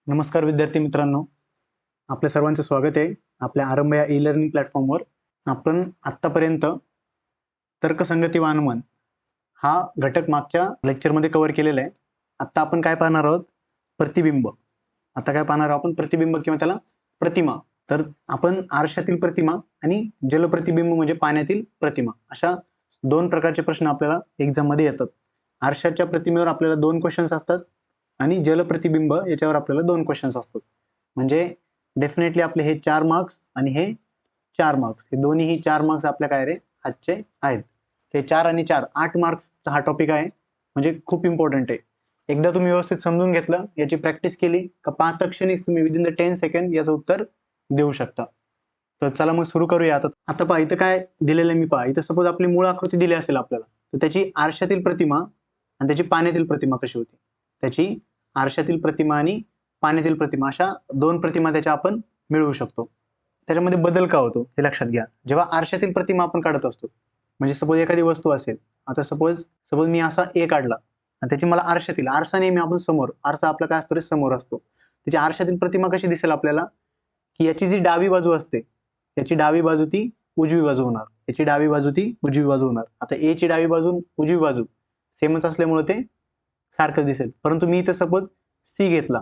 नमस्कार विद्यार्थी मित्रांनो, आपल्या सर्वांचं स्वागत आहे आपल्या आरंभ या ई लर्निंग प्लॅटफॉर्मवर. आपण आत्तापर्यंत तर्कसंगती व अनुमान हा घटक मागच्या लेक्चरमध्ये कव्हर केलेला आहे. आता आपण काय पाहणार आहोत? प्रतिबिंब. आता काय पाहणार आहोत आपण? प्रतिबिंब किंवा त्याला प्रतिमा. तर आपण आरशातील प्रतिमा आणि जलप्रतिबिंब म्हणजे पाण्यातील प्रतिमा अशा दोन प्रकारचे प्रश्न आपल्याला एक्झाम मध्ये येतात. आरशाच्या प्रतिमेवर आपल्याला 2 क्वेश्चन्स असतात आणि जलप्रतिबिंब याच्यावर आपल्याला 2 क्वेश्चन्स असतात. म्हणजे डेफिनेटली आपले हे 4 मार्क्स आणि हे 4 मार्क्स, हे दोन्हीही 4 मार्क्स आपल्या काय रे आजचे आहेत. ते 4 आणि 4 8 मार्क्सचा हा टॉपिक आहे, म्हणजे खूप इम्पॉर्टंट आहे. एकदा तुम्ही व्यवस्थित समजून घेतलं, याची प्रॅक्टिस केली का पाहता क्षणीच तुम्ही विदिन द 10 सेकंड याचं उत्तर देऊ शकता. तर चला मग सुरू करूया. आता पहा इथं काय दिलेलं आहे. मी पहा इथं सपोज आपली मूळ आकृती दिली असेल आपल्याला, तर त्याची आरशातील प्रतिमा आणि त्याची पाण्यातील प्रतिमा कशी होती. त्याची आरशातील प्रतिमा आणि पाण्यातील प्रतिमा अशा 2 प्रतिमा त्याच्या आपण मिळवू शकतो. त्याच्यामध्ये बदल का होतो हे लक्षात घ्या. जेव्हा आरशातील प्रतिमा आपण काढत असतो, म्हणजे सपोज एखादी वस्तू असेल, आता सपोज मी असा ए काढला आणि त्याची मला आरशातील, आरसा नेहमी आपण समोर, आरसा आपला काय असतो रे समोर असतो. त्याची आरशातील प्रतिमा कशी दिसेल आपल्याला, की याची जी डावी बाजू असते, याची डावी बाजू ती उजवी बाजू होणार, याची डावी बाजू ती उजवी बाजू होणार. आता ए ची डावी बाजू उजवी बाजू सेमच असल्यामुळे ते सारखंच दिसेल. परंतु मी इथं सपोज सी घेतला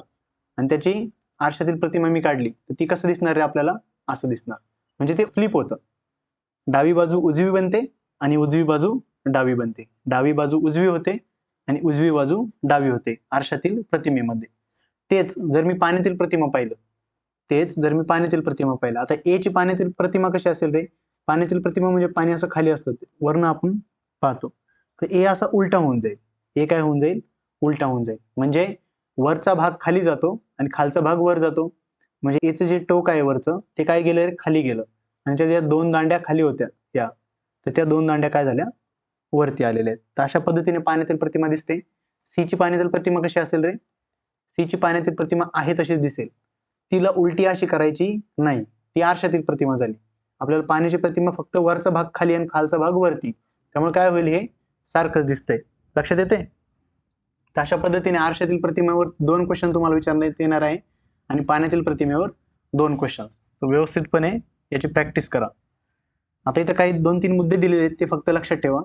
आणि त्याची आरशातील प्रतिमा मी काढली, तर ती कसं दिसणार रे आपल्याला? असं दिसणार. म्हणजे ते फ्लिप होतं. डावी बाजू उजवी बनते आणि उजवी बाजू डावी बनते. डावी बाजू उजवी होते आणि उजवी बाजू डावी होते आरशातील प्रतिमेमध्ये. तेच जर मी पाण्यातील प्रतिमा पाहिलं, आता ए ची पाण्यातील प्रतिमा कशी असेल रे? पाण्यातील प्रतिमा म्हणजे पाणी असं खाली असतं, वरनं आपण पाहतो, तर ए असा उलटा होऊन जाईल. ए काय होऊन जाईल? उलटा होऊन जाईल. म्हणजे वरचा भाग खाली जातो आणि खालचा भाग वर जातो. म्हणजे एचं जे टोक आहे वरचं, ते काय गेलं रे? खाली गेलं. आणि ज्या 2 दांड्या खाली होत्या या, तर त्या 2 दांड्या काय झाल्या? वरती आलेल्या आहेत. तर अशा पद्धतीने पाण्यातील प्रतिमा दिसते. सी ची पाण्यातील प्रतिमा कशी असेल रे? सी ची पाण्यातील प्रतिमा आहे तशीच दिसेल. तिला उलटी अशी करायची नाही. ती आरशातील प्रतिमा झाली. आपल्याला पाण्याची प्रतिमा फक्त वरचा भाग खाली आणि खालचा भाग वरती. त्यामुळे काय होईल? हे सारखंच दिसतंय. लक्षात येते? तर अशा पद्धतीने आरशातील प्रतिमेवर 2 क्वेश्चन तुम्हाला विचारण्यात येणार आहे आणि पाण्यातील प्रतिमेवर 2 क्वेश्चन्स. तर व्यवस्थितपणे याची प्रॅक्टिस करा. आता इथं काही 2-3 मुद्दे दिलेले आहेत, ते फक्त लक्षात ठेवा.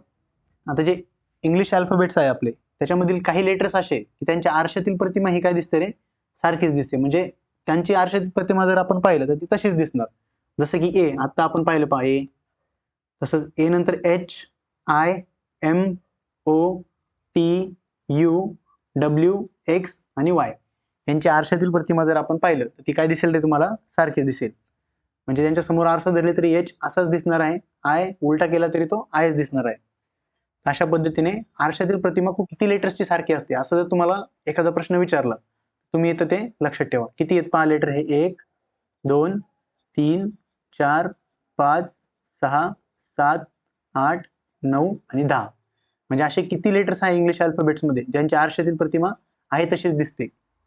आता जे इंग्लिश अल्फाबेट्स आहे आपले, त्याच्यामधील काही लेटर्स असे की त्यांच्या आरशातील प्रतिमा ही काय दिसते रे? सारखीच दिसते. म्हणजे त्यांची आरशातील प्रतिमा जर आपण पाहिलं तर ती तशीच दिसणार. जसं की ए, आता आपण पाहिलं पहा ए, तसंच ए नंतर H, I, M, O, T, U, W, X आणि वाय यांची आरशातील प्रतिमा जर आपण पाहिलं तर ती काय दिसेल रे तुम्हाला? सारखी दिसेल. म्हणजे त्यांच्या समोर आरसा धरले तरी एच असाच दिसणार आहे, आय उलटा केला तरी तो आयच दिसणार आहे. अशा पद्धतीने आरशातील प्रतिमा खूप किती लेटर्सची सारखी असते, असं जर तुम्हाला एखादा प्रश्न विचारला, तुम्ही इथं ते लक्षात ठेवा. किती आहेत पहा लेटर? हे 1, 2, 3, 4, 5, 6, 7, 8, 9 आणि 10. म्हणजे असे किती लेटर्स आहे इंग्लिश अल्फाबेट्समध्ये ज्यांची आरशातील प्रतिमा आहे तशीच दिसते?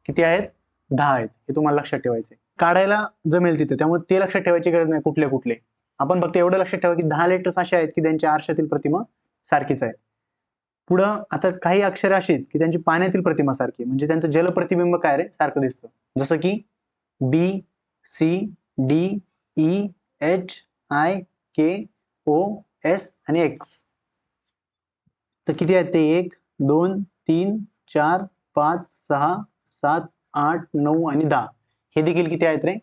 किती आहेत? 10 आहेत. हे तुम्हाला लक्षात ठेवायचे. काढायला जमेल तिथे, त्यामुळे ते लक्षात ठेवायची गरज नाही कुठले. आपण फक्त एवढं लक्षात ठेवा की 10 लेटर्स असे आहेत की त्यांच्या आरशातील प्रतिमा सारखीच आहे. पुढं आता काही अक्षर अशी आहेत की त्यांची पाण्यातील प्रतिमा सारखी, म्हणजे त्यांचं जलप्रतिबिंब काय रे? सारखं दिसतं. जसं की B, C, D, E, H, I, K, O, S आणि एक्स. तर किती आहेत ते? 1, 2, 3, 4, 5, 6, 7, 8, 9 आणि 10. हे देखील किती आहेत रे?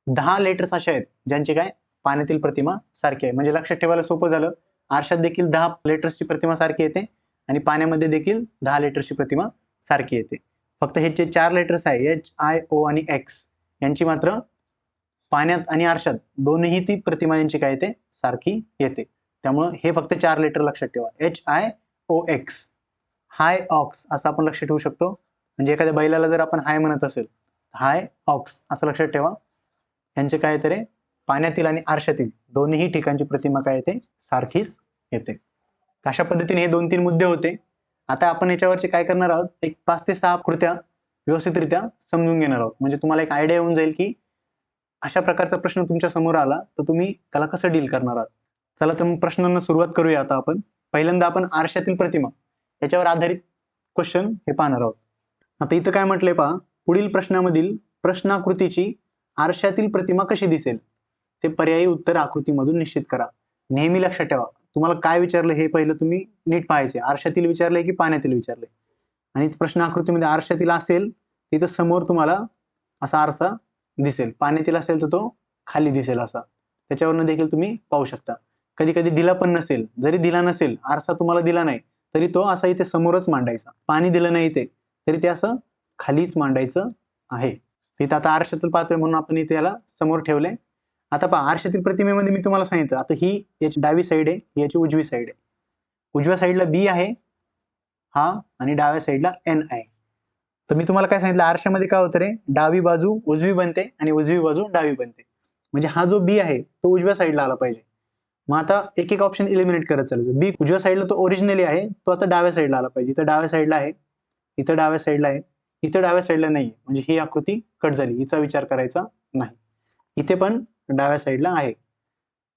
10 लेटर्स असे आहेत ज्यांची काय? पाण्यातील प्रतिमा सारखी आहे. म्हणजे लक्षात ठेवायला सोपं झालं. आरशात देखील 10 लेटर्सची प्रतिमा सारखी येते आणि पाण्यामध्ये देखील 10 लेटर्सची प्रतिमा सारखी येते. फक्त हे जे 4 लेटर्स आहे एच, आय, ओ आणि एक्स यांची मात्र पाण्यात आणि आरशात दोन्ही ती प्रतिमा यांची काय येते? सारखी येते. त्यामुळं हे फक्त 4 लेटर लक्षात ठेवा. H, I, O, X. Hi ox असं आपण लक्षात ठेवू शकतो. म्हणजे एखाद्या बैलाला जर आपण हाय म्हणत असेल, हाय ऑक्स असं लक्षात ठेवा. यांचे काय येते रे? पाण्यातील आणि आरशातील दोन्ही ठिकाणची प्रतिमा काय येते? सारखीच येते. अशा पद्धतीने हे 2-3 मुद्दे होते. आता आपण याच्यावरचे काय करणार आहोत? एक 5 ते 6 कृत्या व्यवस्थितरित्या समजून घेणार आहोत. म्हणजे तुम्हाला एक आयडिया येऊन जाईल की अशा प्रकारचा प्रश्न तुमच्या समोर आला तर तुम्ही त्याला कसं डील करणार आहात. चला तर मग प्रश्नांना सुरुवात करूया. आता आपण पहिल्यांदा आपण आरशातील प्रतिमा याच्यावर आधारित क्वेश्चन हे पाहणार आहोत. आता इथं काय म्हटलंय पहा, पुढील प्रश्नामधील प्रश्नाकृतीची आरशातील प्रतिमा कशी दिसेल ते पर्यायी उत्तर आकृतीमधून निश्चित करा. नेहमी लक्षात ठेवा, तुम्हाला काय विचारलं हे पहिलं तुम्ही नीट पाहायचे. आरशातील विचारलंय की पाण्यातील विचारलंय. आणि प्रश्न आकृतीमध्ये आरशातील असेल तिथं समोर तुम्हाला असा आरसा दिसेल, पाण्यातील असेल तर तो खाली दिसेल असा. त्याच्यावरनं देखील तुम्ही पाहू शकता. कधी कधी दिला पण नसेल, जरी दिला नसेल आरसा तुम्हाला दिला नाही तरी तो असा इथे समोरच मांडायचा. पाणी दिलं नाही इथे तरी ते असं खालीच मांडायचं आहे. तिथं आता आरशातील पाहतोय म्हणून आपण इथे याला समोर ठेवलंय. आता पहा, आरशातील प्रतिमेमध्ये मी तुम्हाला सांगितलं, आता ही याची डावी साईड आहे, ही याची उजवी साईड आहे. उजव्या साईडला बी आहे हा आणि डाव्या साईडला एन आहे. तर मी तुम्हाला काय सांगितलं, आरशामध्ये काय होतं रे, डावी बाजू उजवी बनते आणि उजवी बाजू डावी बनते. म्हणजे हा जो बी आहे तो उजव्या साईडला आला पाहिजे. मग आता एक एक ऑप्शन इलिमिनेट करत चालायचं. बी उजव्या साईडला तो ओरिजिनली आहे, तो आता डाव्या साईडला आला पाहिजे. इथं डाव्या साईडला आहे, इथं डाव्या साईडला आहे, इथं डाव्या साईडला नाही, म्हणजे ही आकृती कट झाली, हिचा विचार करायचा नाही. इथे पण डाव्या साईडला आहे.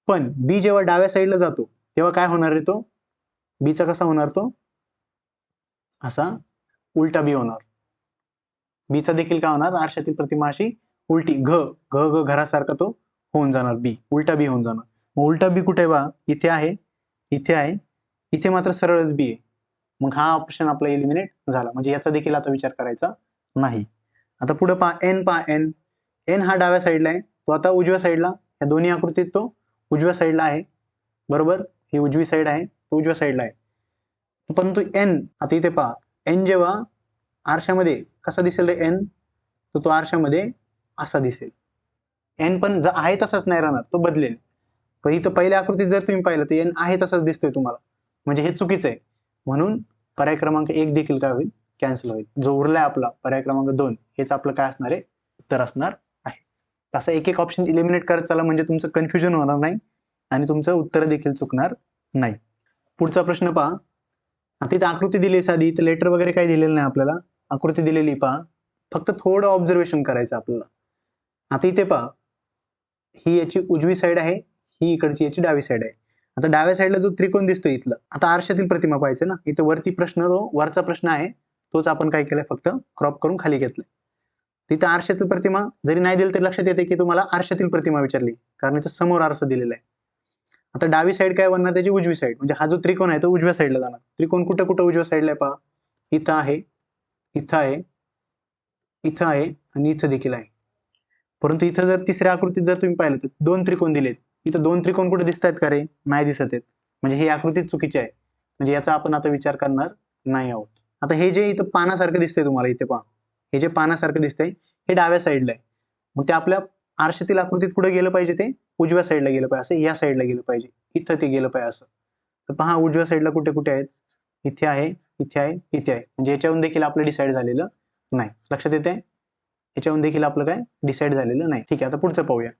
पण बी जेव्हा डाव्या साईडला जातो तेव्हा काय होणार आहे, तो बीचा कसा होणार, तो असा उलटा बी होणार. बीचा देखील काय होणार, आरशातील प्रतिमा अशी उलटी घ घ घ घरासारखा तो होऊन जाणार, बी उलटा बी होऊन जाणार. मग उलटा बी कुठे बा, इथे आहे, इथे आहे, इथे मात्र सरळच बी आहे. मग हा ऑप्शन आपला एलिमिनेट झाला, म्हणजे याचा देखील आता विचार करायचा नाही. आता पुढे पहा एन एन हा डाव्या साईडला आहे, तो आता उजव्या साईडला, या दोन्ही आकृतीत तो उजव्या साईडला आहे बरोबर. ही उजवी साईड आहे, तो उजव्या साईडला आहे. परंतु एन आता इथे पहा, एन जेव्हा आरशामध्ये कसा दिसेल रे एन, तर तो आरशामध्ये असा दिसेल. एन पण आहे तसाच नाही राहणार, तो बदलेल. पण इथं पहिल्या आकृतीत जर तुम्ही पाहिलं तर एन आहे तसाच दिसतोय तुम्हाला, म्हणजे हे चुकीचं आहे. म्हणून पर्याय क्रमांक 1 देखील काय होईल, कॅन्सल होईल. जो उरलाय आपला पर्याय क्रमांक 2 हेच आपलं काय असणार आहे, उत्तर असणार आहे. तसं एक एक ऑप्शन इलिमिनेट करत चला, म्हणजे तुमचं कन्फ्युजन होणार नाही आणि तुमचं उत्तर देखील चुकणार नाही. पुढचा प्रश्न पहा. आता इथे आकृती दिली साधी, तर लेटर वगैरे काही दिलेलं नाही आपल्याला, आकृती दिलेली पहा, फक्त थोडं ऑब्झर्वेशन करायचं आपल्याला. आता इथे पहा, ही याची उजवी साईड आहे, ही इकडची याची डावी साईड आहे. आता डाव्या साईडला जो त्रिकोण दिसतोय इथला, आता आरशातील प्रतिमा पाहिजे ना, इथं वरती प्रश्न, तो वरचा प्रश्न आहे तोच आपण काय केलाय, फक्त क्रॉप करून खाली घेतलाय. तिथं आरशातील प्रतिमा जरी नाही दिली तरी लक्षात येते की तुम्हाला आरशातील प्रतिमा विचारली, कारण इथं समोर आरसा दिलेला आहे. आता डावी साईड काय बनणार, त्याची उजवी साईड, म्हणजे हा जो त्रिकोण आहे तो उजव्या साईडला जाणार. त्रिकोण कुठं कुठं उजव्या साईडला आहे पहा, इथं आहे, इथं आहे, इथं आहे आणि इथं देखील आहे. परंतु इथं जर तिसऱ्या आकृतीत जर तुम्ही पाहिलं तर 2 त्रिकोण दिलेत, इथं 2 त्रिकोण कुठे दिसत आहेत का रे, नाही दिसत आहेत. म्हणजे ही आकृती चुकीची आहे, म्हणजे याचा आपण आता विचार करणार नाही आहोत. आता हे जे इथं पानासारखं दिसतंय तुम्हाला, इथे पहा, हे जे पानासारखं दिसतंय हे डाव्या साईडला आहे. मग ते आपल्या आरशातील आकृतीत पुढे गेलं पाहिजे, ते उजव्या साईडला गेलं पाहिजे, असं या साईडला गेलं पाहिजे, इथं ते गेलं पाहिजे असं. तर पहा उजव्या साईडला कुठे कुठे आहेत, इथे आहे, इथे आहे, इथे आहे, म्हणजे याच्यावरून देखील आपलं डिसाईड झालेलं नाही. लक्षात येते, याच्यावरून देखील आपलं काय डिसाईड झालेलं नाही. ठीक आहे, आता पुढचं पाहूया.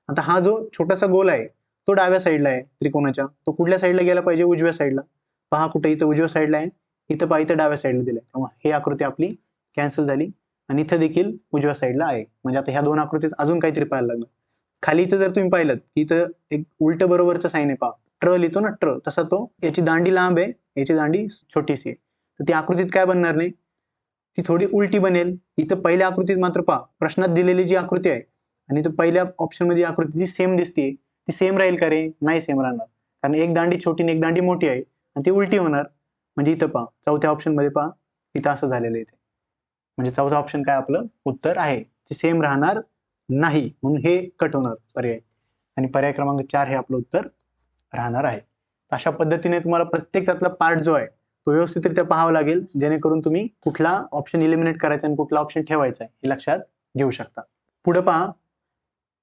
आता हा जो छोटासा गोल आहे तो डाव्या साईडला आहे त्रिकोणाच्या, तो कुठल्या साईडला गेला पाहिजे, उजव्या साईडला. पहा कुठे, इथं उजव्या साईडला आहे, इथं पहा इथं डाव्या साईडला दिलंय, त्यामुळे ही आकृती आपली कॅन्सल झाली. आणि इथं देखील उजव्या साईडला आहे, म्हणजे आता ह्या 2 आकृतीत अजून काहीतरी पाहायला लागलं. खाली इथं जर तुम्ही पाहिलं की इथं एक उलट बरोबरचं साईन आहे पहा, ट्र लिहितो ना ट्र, तसा तो, याची दांडी लांब आहे, याची दांडी छोटीशी आहे. तर ती आकृतीत काय बनणार नाही, ती थोडी उलटी बनेल. इथं पहिल्या आकृतीत मात्र पहा, प्रश्नात दिलेली जी आकृती आहे आणि इथं पहिल्या ऑप्शन मध्ये आकृती जी सेम दिसते, ती सेम राहील का रे, नाही सेम राहणार, कारण एक दांडी छोटी आणि एक दांडी मोठी आहे आणि ती उलटी होणार. म्हणजे इथं पहा, चौथ्या ऑप्शन मध्ये पहा, इथं असं झालेलं आहे. म्हणजे चौथा ऑप्शन काय आपलं उत्तर आहे, ते सेम राहणार नाही, म्हणून हे कट होणार पर्याय, आणि पर्याय क्रमांक 4 हे आपलं उत्तर राहणार आहे. अशा पद्धतीने तुम्हाला प्रत्येक त्यातला पार्ट जो आहे तो व्यवस्थितरित्या पाहावा लागेल, जेणेकरून तुम्ही कुठला ऑप्शन इलिमिनेट करायचा आणि कुठला ऑप्शन ठेवायचा आहे हे लक्षात घेऊ शकता. पुढे पहा,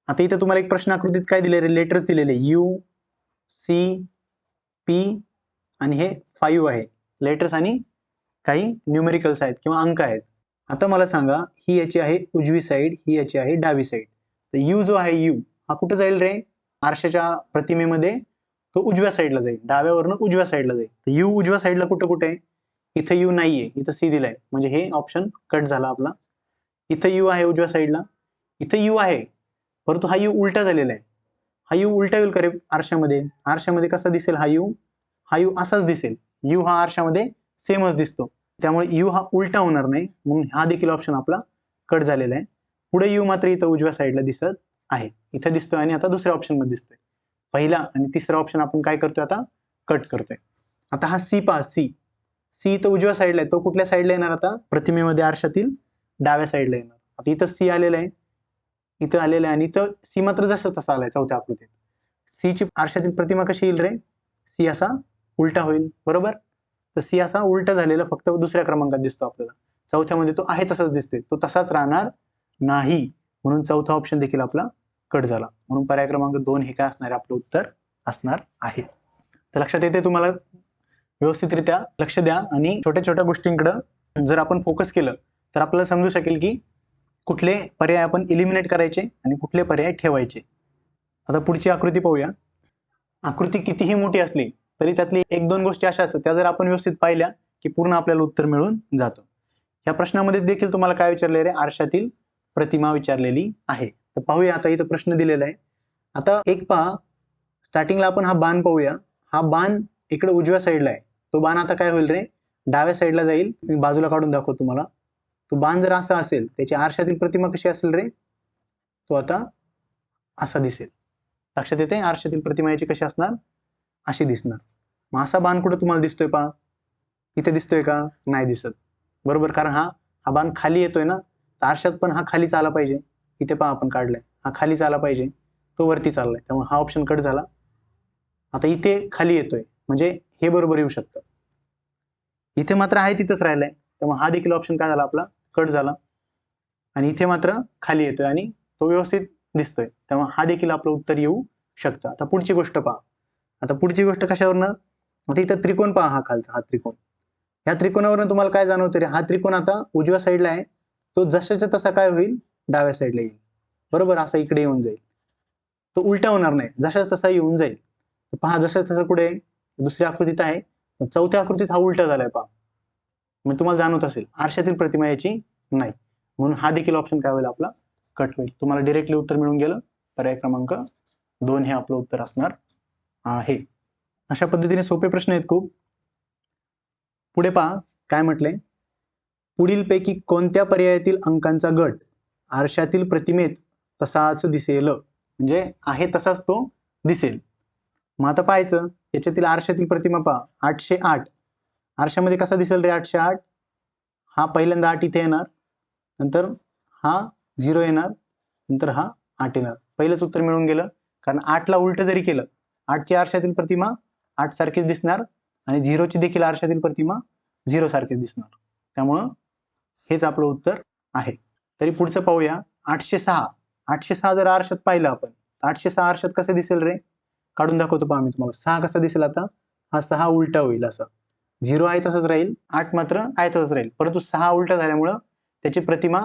आता इथे तुम्हाला एक प्रश्न आकृतीत काय दिलेले, लेटर्स दिलेले, यू, सी, पी आणि हे 5 आहे लेटर्स आणि काही न्यूमेरिकल्स आहेत किंवा अंक आहेत. आता मला सांगा, ही याची आहे उजवी साईड, ही याची आहे डावी साईड. तर यू जो आहे, यू हा कुठं जाईल रे, आरशाच्या प्रतिमेमध्ये तो उजव्या साईडला जाईल, डाव्यावरनं उजव्या साईडला जाईल. तर यू उजव्या साईडला कुठं कुठे आहे, इथं यू नाहीये, इथं सी दिलाय, म्हणजे हे ऑप्शन कट झाला आपला. इथं यू आहे उजव्या साईडला, इथं यू आहे, परंतु हा यू उलटा झालेला आहे. हा यू उलटा येईल का रे आरशामध्ये, आरशामध्ये कसा दिसेल हा यू, हा यू असाच दिसेल. यू हा आरशामध्ये सेमच दिसतो, त्यामुळे यू हा उलटा होणार नाही, म्हणून हा देखील ऑप्शन आपला कट झालेला आहे. पुढे यू मात्र इथं उजव्या साईडला दिसत आहे, इथं दिसतोय आणि आता दुसऱ्या ऑप्शन मध्ये दिसतोय. पहिला आणि तिसरा ऑप्शन आपण काय करतोय आता कट करतोय. आता हा सी पहा, सी इथं उजव्या साईडला आहे, तो कुठल्या साईडला येणार आता प्रतिमेमध्ये आरशातील डाव्या साईडला येणार. आता इथं सी आलेलं आहे, इथं आलेलं आहे आणि इथं सी मात्र जसं तसा आलाय चौथ्या आकृतीत. सी ची आरशातील प्रतिमा कशी येईल रे, सी असा उलटा होईल बरोबर. तर सी असा उलटा झालेला फक्त दुसऱ्या क्रमांकात दिसतो आपल्याला, चौथ्यामध्ये तो आहे तसाच दिसते, तो तसाच राहणार नाही, म्हणून चौथा ऑप्शन देखील आपला कट झाला. म्हणून पर्याय क्रमांक 2 हे काय असणार आहे, आपलं उत्तर असणार आहे. तर लक्षात येते तुम्हाला, व्यवस्थितरित्या लक्ष द्या आणि छोट्या छोट्या गोष्टींकडे जर आपण फोकस केलं तर आपल्याला समजू शकेल की कुठले पर्याय आपण इलिमिनेट करायचे आणि कुठले पर्याय ठेवायचे. आता पुढची आकृती पाहूया. आकृती कितीही मोठी असली तरी त्यातली एक दोन गोष्टी अशा असतात, त्या जर आपण व्यवस्थित पाहिल्या की पूर्ण आपल्याला उत्तर मिळून जातं. या प्रश्नामध्ये देखील तुम्हाला काय विचारले रे, आरशातील प्रतिमा विचारलेली आहे. तर पाहूया, आता इथं प्रश्न दिलेला आहे. आता एक पहा, स्टार्टिंगला आपण हा बाण पाहूया. हा बाण इकडे उजव्या साईडला आहे, तो बाण आता काय होईल रे, डाव्या साईडला जाईल. मी बाजूला काढून दाखवतो तुम्हाला. तो बाण जर असा असेल, त्याची आरशातील प्रतिमा कशी असेल रे, तो आता असा दिसेल. लक्षात येते, आरशातील प्रतिमा याची कशी असणार, अशी दिसणार. मग असा बाण कुठे तुम्हाला दिसतोय पहा, इथे दिसतोय का, नाही दिसत बरोबर, कारण हा बाण खाली येतोय ना, तर आरशात पण हा खालीच आला पाहिजे. इथे पहा आपण काढलाय, हा खालीच आला पाहिजे, तो वरती चाललाय, त्यामुळे हा ऑप्शन कट झाला. आता इथे खाली येतोय म्हणजे हे बरोबर येऊ शकतं, इथे मात्र आहे तिथंच राहिलाय, त्यामुळे हा देखील ऑप्शन काय झाला आपला कट झाला. आणि इथे मात्र खाली येतोय आणि तो व्यवस्थित दिसतोय, त्यामुळे हा देखील आपलं उत्तर येऊ शकतं. आता पुढची गोष्ट पहा. आता पुढची गोष्ट कशावरनं, आता इथं त्रिकोण पहा, हा खालचा हा त्रिकोण, या त्रिकोणावरून तुम्हाला काय जाणवतं रे, हा त्रिकोण आता उजव्या साईडला आहे, तो जशाच्या तसा काय होईल, डाव्या साईडला येईल बरोबर, असा इकडे येऊन जाईल, तो उलटा होणार नाही, जशाच तसा येऊन जाईल. पहा जशाच तसा कुठे, दुसऱ्या आकृतीत आहे, चौथ्या आकृतीत हा उलटा झालाय पहा, म्हणजे तुम्हाला जाणवत असेल आरशातील प्रतिमा याची नाही, म्हणून हा देखील ऑप्शन काय होईल आपला कट होईल. तुम्हाला डायरेक्टली उत्तर मिळून गेलं, पर्याय क्रमांक 2 हे आपलं उत्तर असणार आहे. अशा पद्धतीने सोपे प्रश्न आहेत खूप. पुढे पहा काय म्हटले, पुढीलपैकी कोणत्या पर्यायातील अंकांचा गट आरशातील प्रतिमेत तसाच दिसेल, म्हणजे आहे तसाच तो दिसेल. मग आता पाहायचं, याच्यातील आरशातील प्रतिमा पहा 808, आरशामध्ये कसा दिसेल रे 808, हा पहिल्यांदा 8 इथे येणार, नंतर हा 0 येणार, नंतर हा 8 येणार. पहिलंच उत्तर मिळून गेलं, कारण 8ला उलट जरी केलं, 8ची आरशातील प्रतिमा 8 सारखीच दिसणार आणि 0ची देखील आरशातील प्रतिमा 0 सारखीच दिसणार, त्यामुळं हेच आपलं उत्तर आहे. तरी पुढचं पाहूया, 806 जर आरशात पाहिलं आपण, 806 आरशात कसं दिसेल रे, काढून दाखवतो पहा मी तुम्हाला. 6 कसा दिसेल आता, हा 6 उलटा होईल, असा 0 आहे तसंच राहील, 8 मात्र आहे तसंच राहील, परंतु 6 उलटा झाल्यामुळं त्याची प्रतिमा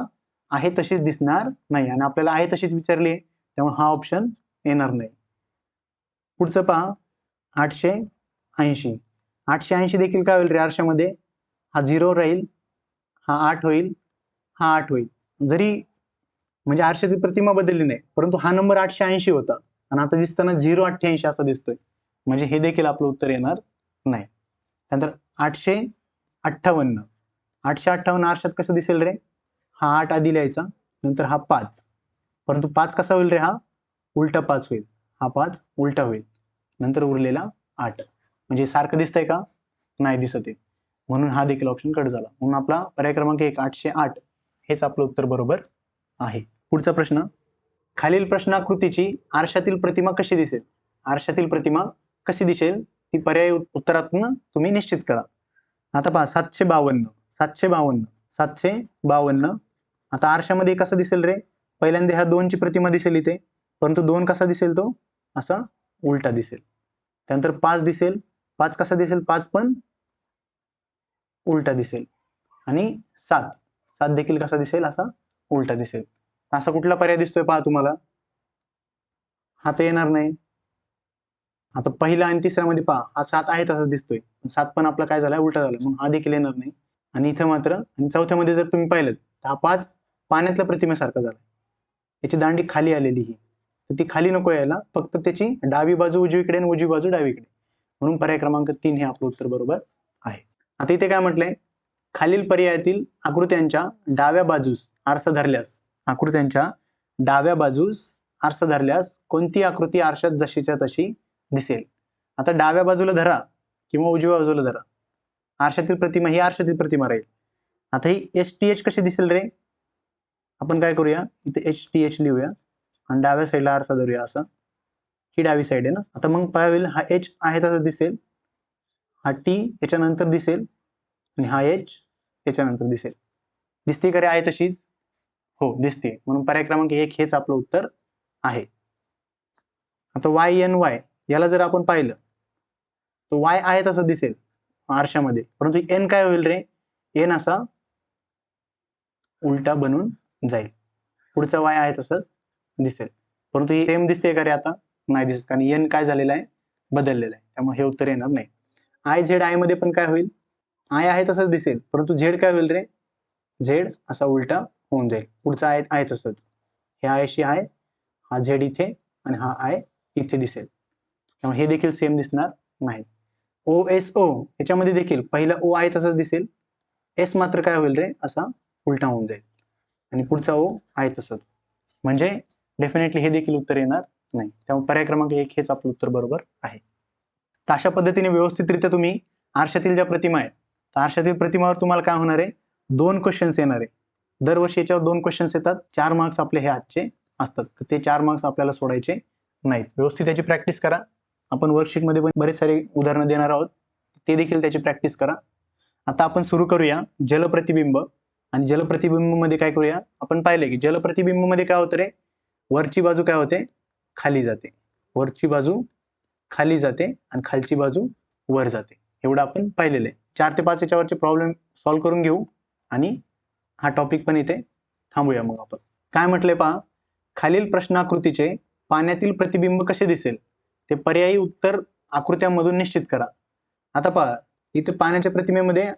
आहे तशीच दिसणार नाही आणि आपल्याला आहे तशीच विचारली आहे, त्यामुळे हा ऑप्शन येणार नाही. पुढचं पहा 880 देखील काय होईल रे आरशामध्ये, हा 0 राहील, हा 8 होईल, हा 8 होईल, जरी म्हणजे आरशाची प्रतिमा बदलली नाही, परंतु हा नंबर 880 होता आणि आता दिसताना 088 असा दिसतोय, म्हणजे हे देखील आपलं उत्तर येणार नाही. त्यानंतर 858 आरशात कसं दिसेल रे, हा 8 आधी लिहायचा, नंतर हा 5, परंतु 5 कसा होईल रे, हा उलटा 5 होईल, हा 5 उलटा होईल, नंतर उरलेला 8, म्हणजे सारखं दिसतंय का, नाही दिसत आहे, म्हणून हा देखील ऑप्शन कट झाला. म्हणून आपला पर्याय क्रमांक 1 808 हेच आपलं उत्तर बरोबर आहे. पुढचा प्रश्न, खालील प्रश्नाकृतीची आरशातील प्रतिमा कशी दिसेल, आरशातील प्रतिमा कशी दिसेल ती पर्याय उत्तरातून तुम्ही निश्चित करा. आता पहा 752, आता आरशामध्ये कसं दिसेल रे, पहिल्यांदा ह्या 2ची प्रतिमा दिसेल इथे, परंतु 2 कसा दिसेल, तो असा उलटा दिसेल. त्यानंतर 5 दिसेल, 5 कसा दिसेल, 5 पण उलटा दिसेल आणि 7 देखील कसा दिसेल, असा उलटा दिसेल. असा कुठला पर्याय दिसतोय पहा तुम्हाला, हा तर येणार नाही. आता पहिला आणि तिसऱ्यामध्ये पहा, हा 7 आहे तसाच दिसतोय, 7 पण आपला काय झालाय, उलटा झाला, म्हणून हा देखील येणार नाही. आणि इथं मात्र, आणि चौथ्यामध्ये जर तुम्ही पाहिलं तर हा 5 पाण्यातल्या प्रतिमेसारखा झाला, याची दांडी खाली आलेली ही, तर ती खाली नको यायला, फक्त त्याची डावी बाजू उजवीकडे आणि उजवी बाजू डावीकडे, म्हणून पर्याय क्रमांक 3 हे आपलं उत्तर बरोबर आहे. आता इथे काय म्हटलंय, खालील पर्यायातील आकृत्यांच्या डाव्या बाजूस आरसा धरल्यास, आकृत्यांच्या डाव्या बाजूस आरसा धरल्यास कोणती आकृती आरशात जशीच्या तशी दिसेल? आता डाव्या बाजूला धरा किंवा उजव्या बाजूला धरा, आरशातील प्रतिमा ही आरशातील प्रतिमा राहील. आता ही HTH कशी दिसेल रे? आपण काय करूया, इथे HTH लिहूया आणि डाव्या साईडला आरसा धरूया. असं ही डावी साईड आहे ना. आता मग काय होईल, हा H आहे तसा दिसेल, हा T याच्यानंतर दिसेल आणि हा H याच्यानंतर दिसेल. दिसते का रे आहे तशीच? हो दिसते. म्हणून पर्याय क्रमांक 1 हेच आपलं उत्तर आहे. आता YNY याला जर आपण पाहिलं तर Y आहे तसं दिसेल आरशामध्ये, परंतु N काय होईल रे? N असा उलटा बनून जाईल. पुढचा Y आहे तसंच दिसेल, परंतु सेम दिसते का रे आता? नाही दिसत, कारण N काय झालेला आहे, बदललेला आहे. त्यामुळे हे उत्तर येणार नाही. I मध्ये पण काय होईल, I आहे तसंच दिसेल, परंतु Z काय होईल रे? Z असा उलटा होऊन जाईल. पुढचा आहे तसंच, हे आयशी आहे, हा Z इथे आणि हा I इथे दिसेल. त्यामुळे हे देखील सेम दिसणार नाही. OSO याच्यामध्ये देखील पहिला O आहे तसंच दिसेल, S मात्र काय होईल रे, असा उलटा होऊन जाईल आणि पुढचा O आहे तसंच. म्हणजे डेफिनेटली हे देखील उत्तर येणार नाही. त्यामुळे पर्याय क्रमांक 1 हेच आपलं उत्तर बरोबर आहे. तर अशा पद्धतीने व्यवस्थितरित्या तुम्ही आरशातील ज्या प्रतिमा आहेत, तर आरशातील प्रतिमावर तुम्हाला काय होणार आहे, 2 क्वेश्चन्स येणार आहे. दरवर्षी याच्यावर 2 क्वेश्चन्स येतात. 4 मार्क्स आपले हे आजचे असतात, तर ते 4 मार्क्स आपल्याला सोडायचे नाहीत. व्यवस्थित त्याची प्रॅक्टिस करा. आपण वर्कशीटमध्ये पण बरेच सारे उदाहरणं देणार आहोत, ते देखील त्याची प्रॅक्टिस करा. आता आपण सुरू करूया जलप्रतिबिंब. आणि जलप्रतिबिंब मध्ये काय करूया, आपण पाहिले की जलप्रतिबिंब मध्ये काय होतं रे, वरची बाजू काय होते, खाली जाते. वरची बाजू खाली जाते आणि खालची बाजू वर जाते. एवढं आपण पाहिलेलं आहे. 4 ते 5 याच्यावरचे प्रॉब्लेम सॉल्व्ह करून घेऊ आणि हा टॉपिक पण इथे थांबूया. मग आपण काय म्हटलंय पहा, खालील प्रश्नाकृतीचे पाण्यातील प्रतिबिंब कसे दिसेल ते पर्यायी उत्तर आकृत्यांमधून निश्चित करा. आता पहा, इथे पाण्याच्या प्रतिमेमध्ये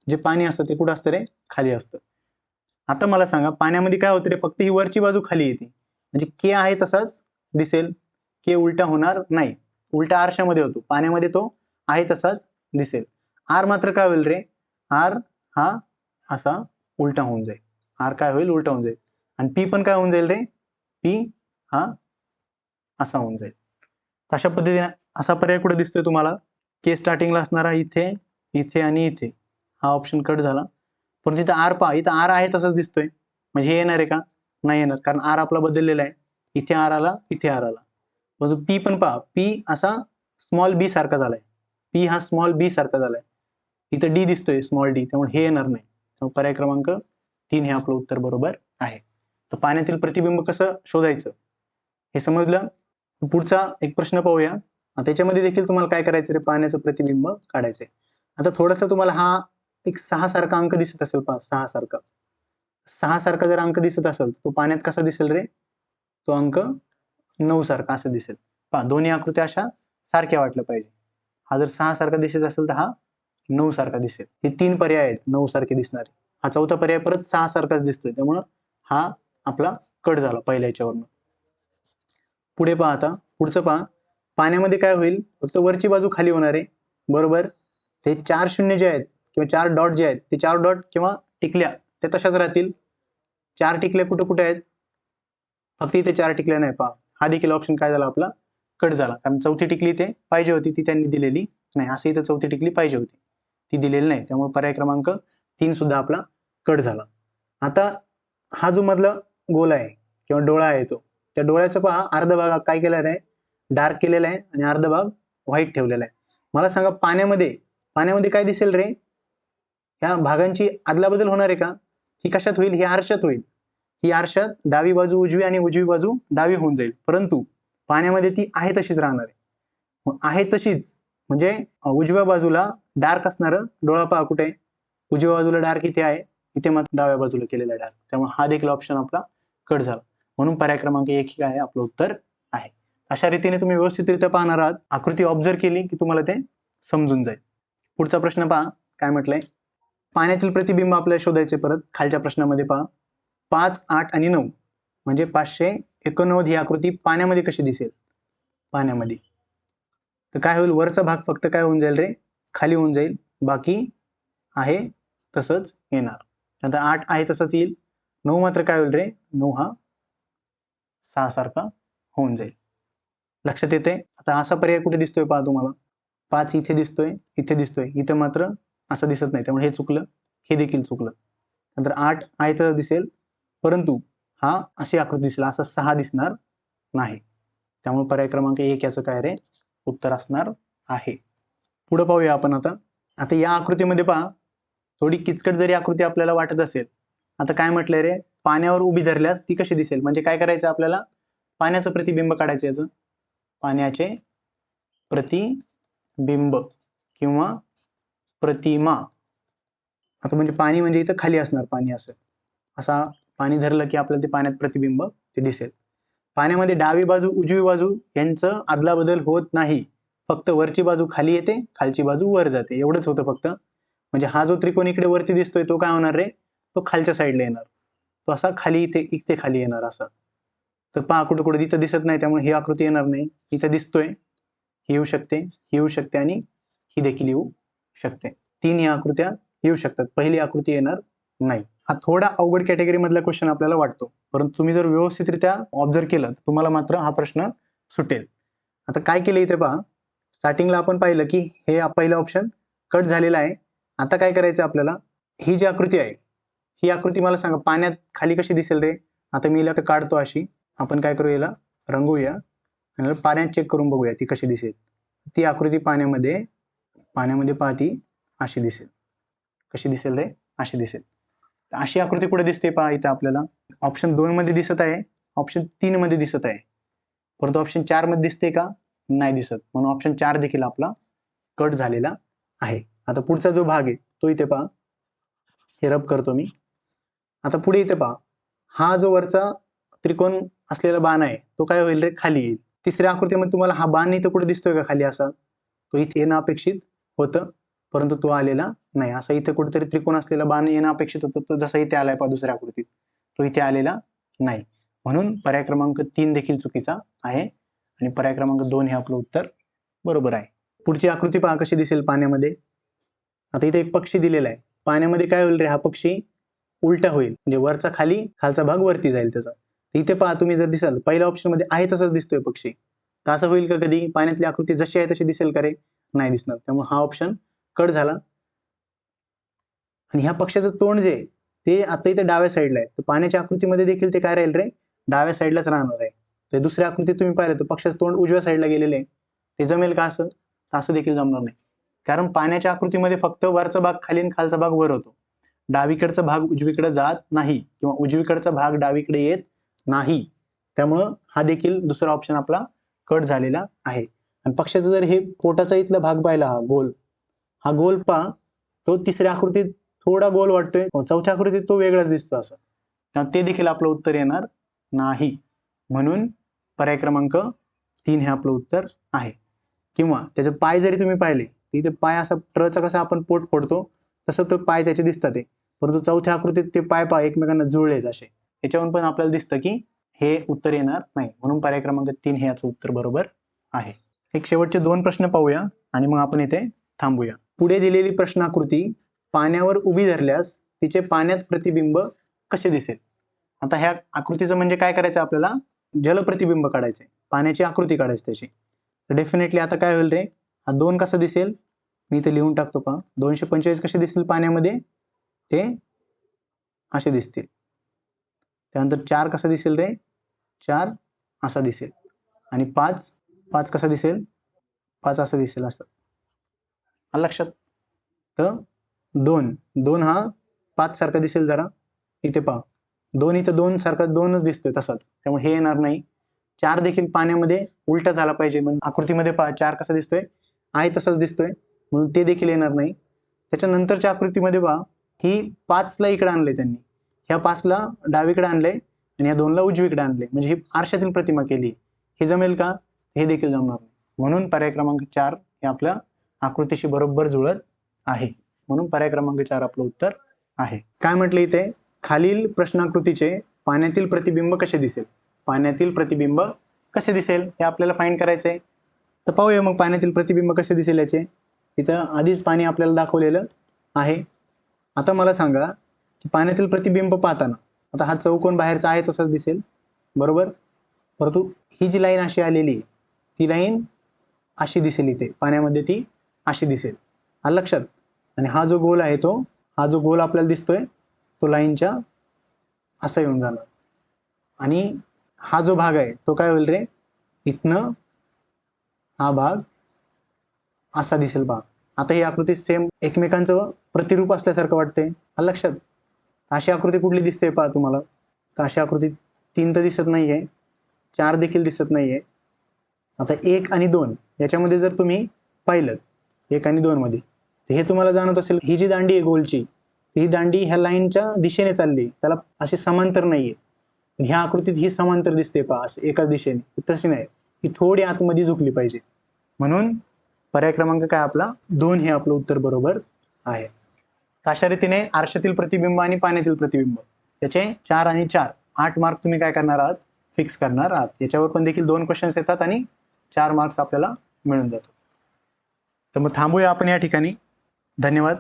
जे पाणी असतं ते कुठं असतं रे, खाली असतं. आता मला सांगा, पाण्यामध्ये काय होतं रे, फक्त ही वरची बाजू खाली येते, म्हणजे K आहे तसाच दिसेल, K उलटा होणार नाही. उलटा आरशामध्ये होतो, पाण्यामध्ये तो आहे तसाच दिसेल. R मात्र काय होईल रे, R हा असा उलटा होऊन जाईल. R काय होईल, उलटा होऊन जाईल. आणि P पण काय होऊन जाईल रे, P हा असा होऊन जाईल. अशा पद्धतीने असा पर्याय कुठे दिसतोय तुम्हाला, K स्टार्टिंगला असणारा इथे, इथे आणि इथे, हा ऑप्शन कट झाला. पण तिथं R पहा, इथं R आहे तसंच दिसतोय, म्हणजे हे येणार आहे का, नाही येणार, कारण R आपला बदललेला आहे. इथे R आला, इथे R आला. परंतु P पण पहा, P असा स्मॉल b सारखा झालाय, P हा स्मॉल b सारखा झालाय. इथं D दिसतोय स्मॉल d, त्यामुळे हे येणार नाही. त्यामुळे पर्याय क्रमांक 3 हे आपलं उत्तर बरोबर आहे. तर पाण्यातील प्रतिबिंब कसं शोधायचं हे समजलं. पुढचा एक प्रश्न पाहूया. त्याच्यामध्ये देखील तुम्हाला काय करायचं रे, पाण्याचं प्रतिबिंब काढायचंय. आता थोडासा तुम्हाला हा एक 6 सारखा अंक दिसत असेल, पहा 6 सारखा, 6 सारखा जर अंक दिसत असेल तो पाण्यात कसा दिसेल रे, तो अंक 9 सारखा असं दिसेल. पहा, दोन्ही आकृत्या अशा सारख्या वाटल्या पाहिजे. हा जर 6 सारखा दिसत असेल तर हा 9 सारखा दिसेल. हे 3 पर्याय आहेत 9 सारखे दिसणारे. हा चौथा पर्याय परत 6 सारखाच दिसतोय, त्यामुळं हा आपला कट झाला पहिल्या याच्यावरनं. पुढे पहा, आता पुढचं पहा, पाण्यामध्ये काय होईल, फक्त वरची बाजू खाली होणार आहे, बरोबर. ते 4 शून्य जे आहेत किंवा 4 डॉट जे आहेत, ते 4 डॉट किंवा टिकल्या ते तशाच राहतील. 4 टिकल्या कुठं कुठे आहेत, फक्त इथे 4 टिकल्या नाही. पहा, हा देखील ऑप्शन काय झाला आपला, कट झाला, कारण चौथी टिकली इथे पाहिजे होती, ती त्यांनी दिलेली नाही. असं इथं चौथी टिकली पाहिजे होती, ती दिलेली नाही, त्यामुळे पर्याय क्रमांक 3 सुद्धा आपला कट झाला. आता हा जो मधला गोल आहे किंवा डोळा आहे, तो त्या डोळ्याचा पहा अर्धा भाग काय केलेला आहे, डार्क केलेला आहे आणि अर्धा भाग व्हाईट ठेवलेला आहे. मला सांगा, पाण्यामध्ये काय दिसेल रे, ह्या भागांची अदलाबदल होणार आहे का, ही कशात होईल, ही आरशात होईल. ही आरशात डावी बाजू उजवी आणि उजवी बाजू डावी होऊन जाईल, परंतु पाण्यामध्ये ती आहे तशीच राहणार आहे. मग आहे तशीच म्हणजे उजव्या बाजूला डार्क असणारं डोळा पहा कुठे, उजव्या बाजूला डार्क इथे आहे, इथे मात्र डाव्या बाजूला केलेला डार्क, त्यामुळे हा देखील ऑप्शन आपला कट झाला. म्हणून पर्याय क्रमांक 1 हे आहे आपलं उत्तर आहे. अशा रीतीने तुम्ही व्यवस्थितरित्या पाहणार आहात, आकृती ऑब्झर्व केली की तुम्हाला ते समजून जाईल. पुढचा प्रश्न पहा, काय म्हटलंय, पाण्यातील प्रतिबिंब आपल्याला शोधायचे. परत खालच्या प्रश्नामध्ये पहा, 5, 8 आणि 9 म्हणजे 589 ही आकृती पाण्यामध्ये कशी दिसेल. पाण्यामध्ये तर काय होईल, वरचा भाग फक्त काय होऊन जाईल रे, खाली होऊन जाईल, बाकी आहे तसंच येणार. आता 8 आहे तसंच येईल, 9 मात्र काय होईल रे, 9 हा 6 सारखा होऊन जाईल. लक्षात येते. आता असा पर्याय कुठे दिसतोय पहा तुम्हाला, 5 इथे दिसतोय, इथे दिसतोय, इथं मात्र असं दिसत नाही, त्यामुळे हे चुकलं, हे देखील चुकलं. नंतर 8 आहे तर दिसेल, परंतु हा अशी आकृती दिसेल, असा 6 दिसणार नाही. त्यामुळे पर्याय क्रमांक 1 याचं काय रे उत्तर असणार आहे. पुढे पाहूया आपण आता. आता या आकृतीमध्ये पहा, थोडी किचकट जरी आकृती आपल्याला वाटत असेल, आता काय म्हटलंय रे, पाण्यावर उभी धरल्यास ती कशी दिसेल, म्हणजे काय करायचं आपल्याला, पाण्याचं प्रतिबिंब काढायचं. याचं पाण्याचे प्रतिबिंब किंवा प्रतिमा. आता म्हणजे पाणी म्हणजे इथं खाली असणार, पाणी असं, असा पाणी धरलं की आपल्याला ते पाण्यात प्रतिबिंब ते दिसेल. पाण्यामध्ये डावी बाजू उजवी बाजू यांचं अदलाबदल होत नाही, फक्त वरची बाजू खाली येते, खालची बाजू वर जाते, एवढंच होतं फक्त. म्हणजे हा जो त्रिकोण इकडे वरती दिसतोय तो काय होणार रे, तो खालच्या साईडला येणार, तो असा खाली इथे खाली येणार असा. तर पहा कुठं कुठं इथं दिसत नाही, त्यामुळे ही आकृती येणार नाही. इथं दिसतोय, ही येऊ शकते, ही येऊ शकते आणि ही देखील येऊ शकते. 3 ह्या आकृत्या येऊ शकतात, पहिली आकृती येणार नाही. हा थोडा अवघड कॅटेगरी मधला क्वेश्चन आपल्याला वाटतो, परंतु तुम्ही जर व्यवस्थितरित्या ऑब्झर्व केलं तर तुम्हाला मात्र हा प्रश्न सुटेल. आता काय केलं इथे पहा, स्टार्टिंगला आपण पाहिलं की हे पहिलं ऑप्शन कट झालेला आहे. आता काय करायचं आपल्याला, ही जी आकृती आहे, ही आकृती मला सांगा पाण्यात खाली कशी दिसेल रे. आता मी हिला काढतो अशी, आपण काय करू, याला रंगवूया आणि पाण्यात चेक करून बघूया ती कशी दिसेल. ती आकृती पाण्यामध्ये पहा ती अशी दिसेल. कशी दिसेल रे, अशी दिसेल. अशी आकृती कुठे दिसते पहा, इथं आपल्याला ऑप्शन 2 मध्ये दिसत आहे, ऑप्शन 3 मध्ये दिसत आहे, परंतु ऑप्शन 4 मध्ये दिसते का, नाही दिसत, म्हणून ऑप्शन 4 देखील आपला कट झालेला आहे. आता पुढचा जो भाग आहे तो इथे पहा, हे रब करतो मी. आता पुढे इथे पहा, हा जो वरचा त्रिकोण असलेला बाण आहे तो काय होईल रे, खाली येईल. तिसऱ्या आकृतीमध्ये तुम्हाला हा बाण इथं कुठे दिसतोय का खाली, असा तो इथे येणं अपेक्षित होतं, परंतु तो आलेला नाही. असा इथे कुठेतरी त्रिकोण असलेला बाण येणं अपेक्षित होतं, तो जसा इथे आलाय पहा दुसऱ्या आकृतीत, तो इथे आलेला नाही. म्हणून पर्याय क्रमांक 3 देखील चुकीचा आहे आणि पर्याय क्रमांक 2 हे आपलं उत्तर बरोबर आहे. पुढची आकृती पहा कशी दिसेल पाण्यामध्ये. आता इथे एक पक्षी दिलेला आहे, पाण्यामध्ये काय होईल रे, हा पक्षी उलटा होईल, म्हणजे वरचा खाली, खालचा भाग वरती जाईल त्याचा. इथे पहा तुम्ही जर दिसाल, पहिल्या ऑप्शन मध्ये आहे तसंच दिसतोय पक्षी, तर असं होईल का कधी, पाण्यातली आकृती जशी आहे तशी दिसेल का रे, नाही दिसणार. त्यामुळे हा ऑप्शन कट झाला. आणि ह्या पक्षाचं तोंड जे ते आता इथे डाव्या साईडला आहे, तर पाण्याच्या आकृतीमध्ये देखील ते काय राहील रे, डाव्या साईडलाच राहणार आहे. तर दुसऱ्या आकृतीत तुम्ही पाहिलं तर पक्षाचं तोंड उजव्या साईडला गेलेले आहे, ते जमेल का असं, असं देखील जमणार नाही. कारण पाण्याच्या आकृतीमध्ये फक्त वरचा भाग खाली आणि खालचा भाग वर होतो, डावीकडचा भाग उजवीकडे जात नाही किंवा उजवीकडचा भाग डावीकडे येत नाही. त्यामुळं हा देखील दुसरा ऑप्शन आपला कट झालेला आहे. आणि पक्षाचा जर हे पोटाचा इथला भाग पाहिला, हा गोल पहा, तो तिसऱ्या आकृतीत थोडा गोल वाटतोय, चौथ्या आकृतीत तो वेगळाच दिसतो असं, ते देखील आपलं उत्तर येणार नाही. म्हणून पर्याय क्रमांक 3 हे आपलं उत्तर आहे. किंवा त्याचे पाय जरी तुम्ही पाहिले, इथे पाय असा ट्रचा कसा आपण पोट फोडतो तसं तो पाय त्याचे दिसतात, परंतु चौथ्या आकृतीत ते पाय एकमेकांना जुळलेत असे, याच्यावरून पण आपल्याला दिसतं की हे उत्तर येणार नाही. म्हणून पर्याय क्रमांक 3 हे याचं उत्तर बरोबर आहे. एक शेवटचे 2 प्रश्न पाहूया आणि मग आपण इथे थांबूया. पुढे दिलेली प्रश्नाकृती पाण्यावर उभी धरल्यास तिचे पाण्यात प्रतिबिंब कसे दिसेल. आता ह्या आकृतीचं म्हणजे काय करायचं आपल्याला, जलप्रतिबिंब काढायचंय, पाण्याची आकृती काढायची त्याची. तर डेफिनेटली आता काय होईल रे, हा 2 कसा दिसेल, मी इथे लिहून टाकतो पहा, 245 कसे दिसतील पाण्यामध्ये, ते असे दिसतील. त्यानंतर 4 कसा दिसेल रे, 4 असा दिसेल. आणि 5 कसा दिसेल, 5 असं दिसेल, असं लक्षात. तर 2 हा 5 सारखा दिसेल जरा, इथे पहा 2 इथं 2 सारखा 2च दिसतोय तसाच, त्यामुळे हे येणार नाही. 4 देखील पाण्यामध्ये उलटा झाला पाहिजे, म्हणून आकृतीमध्ये पहा 4 कसा दिसतोय, आहे तसाच दिसतोय, म्हणून ते देखील येणार नाही. त्याच्यानंतरच्या आकृतीमध्ये पहा, ही 5ला इकडे आणलंय त्यांनी, ह्या 5ला डावीकडे आणलंय आणि ह्या 2ला उजवीकडे आणलंय, म्हणजे ही आरशातील प्रतिमा केली. हे जमेल का, हे देखील जमणार नाही. म्हणून पर्याय क्रमांक 4 हे आपल्या आकृतीशी बरोबर जुळत आहे. म्हणून पर्याय क्रमांक 4 आपलं उत्तर आहे. काय म्हटलं इथे, खालील प्रश्नाकृतीचे पाण्यातील प्रतिबिंब कसे दिसेल. पाण्यातील प्रतिबिंब कसे दिसेल हे आपल्याला फाइंड करायचंय. तर पाहूया मग पाण्यातील प्रतिबिंब कसे दिसेल याचे. इथं आधीच पाणी आपल्याला दाखवलेलं आहे. आता मला सांगा की पाण्यातील प्रतिबिंब पाहताना आता हा चौकोन बाहेरचा आहे तसाच दिसेल, बरोबर. परंतु ही जी लाईन अशी आलेली आहे ती लाईन अशी दिसेल, इथे पाण्यामध्ये ती अशी दिसेल, आलं लक्षात. आणि हा जो गोल आहे हा जो गोल आपल्याला दिसतोय तो लाईनच्या असा येऊन जाणार. आणि हा जो भाग आहे तो काय होईल रे, इथनं हा भाग असा दिसेल भाग. आता ही आकृती सेम एकमेकांचं प्रतिरूप असल्यासारखं वाटतंय, आलं लक्षात. अशी आकृती कुठली दिसते पहा तुम्हाला, तर अशी आकृती 3 तर दिसत नाहीये, 4 देखील दिसत नाहीये. आता 1 आणि 2 याच्यामध्ये जर तुम्ही पाहिलं 1 आणि 2 मध्ये, तर हे तुम्हाला जाणवत असेल ही जी दांडी आहे गोलची, ही दांडी ह्या लाईनच्या दिशेने चालली, त्याला अशी समांतर नाहीये. ह्या आकृतीत ही समांतर दिसते पहा, एकाच दिशेने. तशी नाही, ही थोडी आतमध्ये झुकली पाहिजे. म्हणून पर्याय क्रमांक काय आपला 2 हे आपलं उत्तर बरोबर आहे. अशा रीतीने आरशातील प्रतिबिंब आणि पाण्यातील प्रतिबिंब याचे 4 आणि 4 8 मार्क तुम्ही काय करणार आहात, फिक्स करणार आहात. याच्यावर पण देखील 2 क्वेश्चन्स येतात आणि 4 मार्क्स आपल्याला मिळून जातो. तर मग थांबूया आपण या ठिकाणी. धन्यवाद.